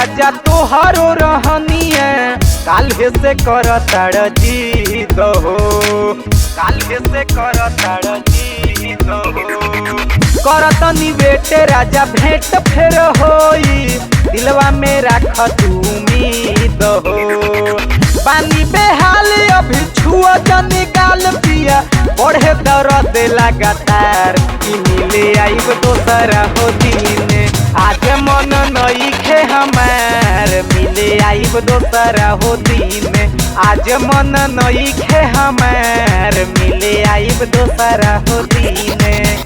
राजा तोहारो रहनिया काल्हे से करताड़ जीत हो, काल्हे से करताड़ जीत हो। करतनी बेटे राजा भेंट फेर होई, दिलवा में राख तू उम्मीद हो। पानी बेहाल अभी छुआ जनी गाल पिया, बढ़े दर्द लगातार कि मिले आइब दोसरा हो दिन। आज मन नइखे हमार मिले आइब दोसरा हो दिन। आज मन नइखे हमार मिले आइब दोसरा हो दिन।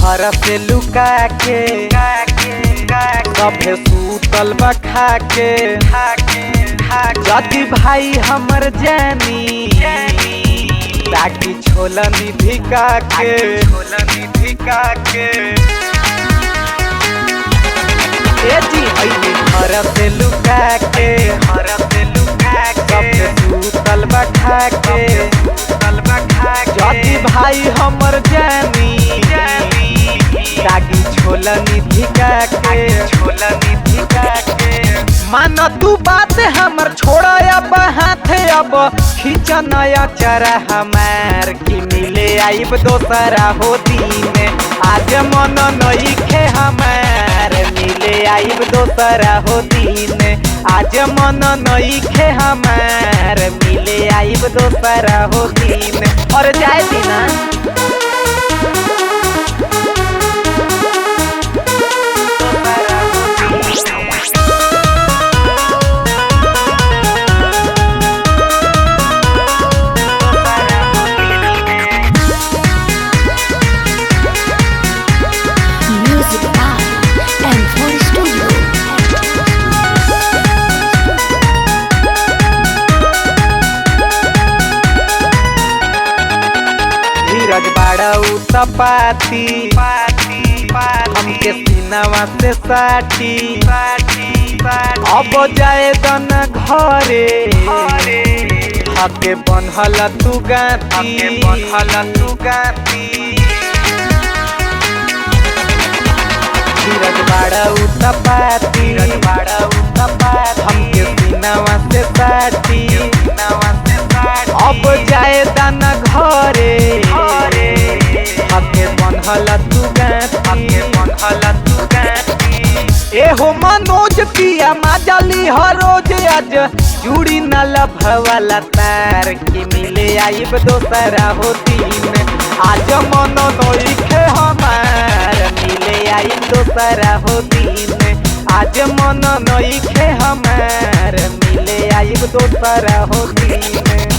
घर से लुका के सभे सूतल बा खा के। यदि भाई हमर जानी ताकि छोलनी धिका के, ए जी घर से लुका के सभे सूतल बा खा के। यदि भाई हमर जानी ताकि छोलनी धिका के। मान तू बात हमर छोड़ा अब हाथ, अब खींच नया चरा हमार कि मिले आइब दोसरा हो दिन। आज मन नइखे हमार मिले आइब दोसरा हो दिन। आज मन नइखे हमार मिले आइब दोसरा हो दिन। और जाए दीना बड़ा उतपाती हमके सीनावा से साटी। अब जाए दन घरे हके बनहल तू गाती। धीरज बड़ा उतपाती हमके सीनावा से साटी। अब जाए दन घरे हके बनहल तू गाती। एहो मनोज पिया माजली हर रोज, आज जुड़ी न लभवाला तार कि मिले आइब दोसरा हो दिन। आज मन नइखे हमार मिले आइब दोसरा हो दिन। आज मन नइखे हमार मिले आइब दोसरा हो दिन।